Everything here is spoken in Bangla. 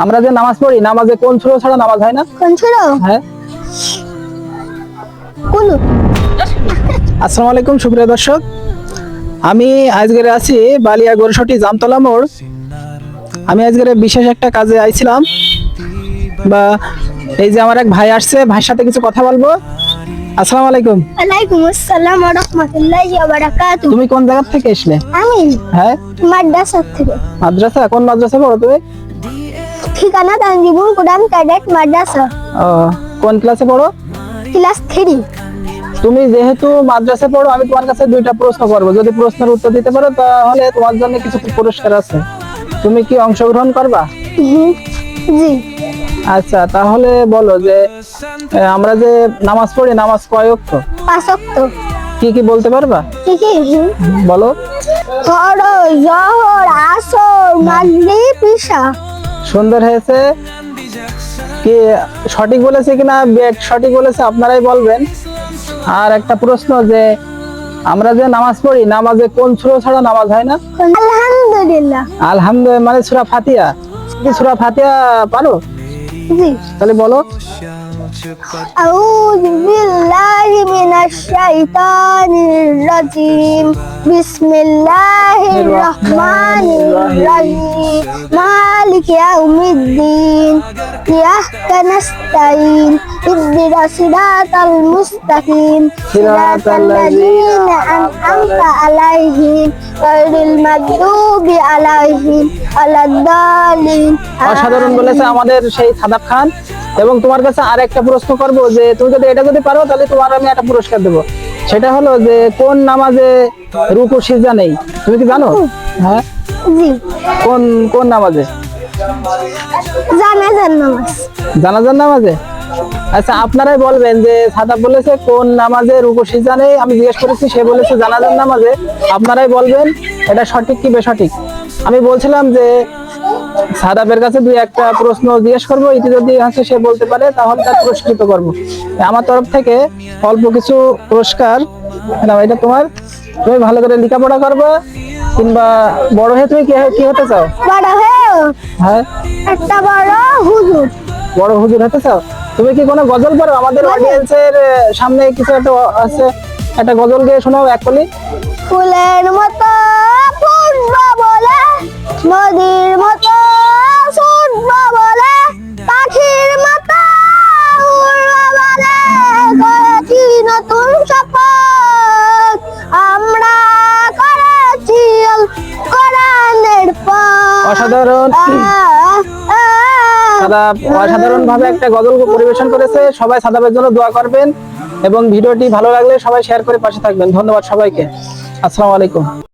আমরা যে নামাজ পড়ি, নামাজে কোন সূরা ছাড়া নামাজ হয় না? কোন সূরা? হ্যাঁ, কুনুত। আসসালামু আলাইকুম সুপ্রিয় দর্শক, আমি আজকে আছি বালিয়া গোরসটি জামতলা মোড়। আমি আজকে বিশেষ একটা কাজে আইছিলাম, বা এই যে আমার এক ভাই আসছে, ভাইয়ের সাথে কিছু কথা বলবো। আসসালামু আলাইকুম। ওয়ালাইকুম আসসালাম ওয়া রাহমাতুল্লাহি ওয়া বারাকাতুহু। তুমি কোন জায়গা থেকে আসলে? আমি হ্যাঁ, মাদ্রাসা থেকে। মাদ্রাসা? কোন মাদ্রাসা পড়ো তুমি? ঠিকানা তানজিবুল কুরআন ক্যাডেট মাদ্রাসা, ও, কোন ক্লাসে পড়ো? ক্লাস 3। তুমি যেহেতু মাদ্রাসা পড়ো, আমি তোমার কাছে দুইটা প্রশ্ন করবো। যদি প্রশ্নের উত্তর দিতে পারো তাহলে তোমার জন্য কিছু পুরস্কার আছে। তুমি কি অংশগ্রহণ করবা? জি। আচ্ছা, তাহলে বলো যে আমরা যে নামাজ পড়ি, নামাজ কয় ওয়াক্ত? 5 ওয়াক্ত। কি কি বলতে পারবা? কি কি? বলো। ফরজ, যোহর, আসর, মাগরিব, ইশা। সুন্দর হয়েছে। কি সঠিক বলেছে কিনা, বেট সঠিক বলেছে আপনারাই বলবেন। আর একটা প্রশ্ন, যে আমরা যে নামাজ পড়ি, নামাজে কোন সূরা ছাড়া নামাজ হয় না? আলহামদুলিল্লাহ। আলহামদুলিল্লাহ মানে সূরা ফাতিহা। কি সূরা ফাতিহা পারো? জি। তাহলে বলো। আউযু বিল্লাহি মিনাশ শাইতানির রাজিম। বিসমিল্লাহির রাহমানির রাহিম। মালিকি ইয়াউমিদ্দিন। ইয়্যাকা নাস্তাইন। ইহদিনাস সিরাতাল মুস্তাকিম। সিরাতাল লাযিনা আন'আমতা আলাইহিম গায়রিল মাগদুবি আলাইহিম ওয়ালাদ-দাল্লিন। অসাধারণ বলেছে আমাদের সেই সাদাব খান। এবং তোমার কাছে আর একটা প্রশ্ন করবো, যে তুমি যদি এটা যদি পারো তাহলে তোমার আমি একটা পুরস্কার দেবো। সেটা হলো যে কোন নামাজে রুকু সিজদা নেই? তুমি কি জানো? হ্যাঁ, জি। কোন কোন নামাজে? জানাজার নামাজ। জানাজার নামাজে? আচ্ছা, আপনারাই বলবেন যে সাদাব বলেছে কোন নামাজে রুকু সিজদা নেই। আমি জিজ্ঞেস করেছি, সে বলেছে জানাজার নামাজে। আপনারাই বলবেন এটা সঠিক কি বেসঠিক। আমি বলছিলাম যে সাদাবের কাছে দুই একটা প্রশ্ন জিজ্ঞেস করবো, এটি যদি হচ্ছে সে বলতে পারে তাহলে তার পুরস্কৃত করবো। আমার তরফ থেকে অল্প কিছু পুরস্কার। এটা তোমার। তুমি ভালো করে লেখাপড়া করবে, কিংবা বড় হয়ে তুমি কি হতে চাও? বড় হয়ে হ্যাঁ, একটা বড় হুজুর। বড় হুজুর হতে চাও? তুমি কি কোনো গজল পারো? আমাদের অডিয়েন্সের সামনে কিছু একটা আছে, একটা গজল গিয়ে শোনাও এক কলি। ফুলের মতো ফুটবো বলে, নদীর মতো ছুটবো বলে, পাখির মতো উড়বো বলে, করেছি নতুন শপথ, আমরা করেছি কোরআনের পথ। অসাধারণ। সাদাব অসাধারণ ভাবে একটা গজল পরিবেশন করেছে। সবাই সাদাবের জন্য দোয়া করবেন, এবং ভিডিওটি ভালো লাগলে সবাই শেয়ার করে পাশে থাকবেন। ধন্যবাদ সবাইকে। আসসালামু আলাইকুম।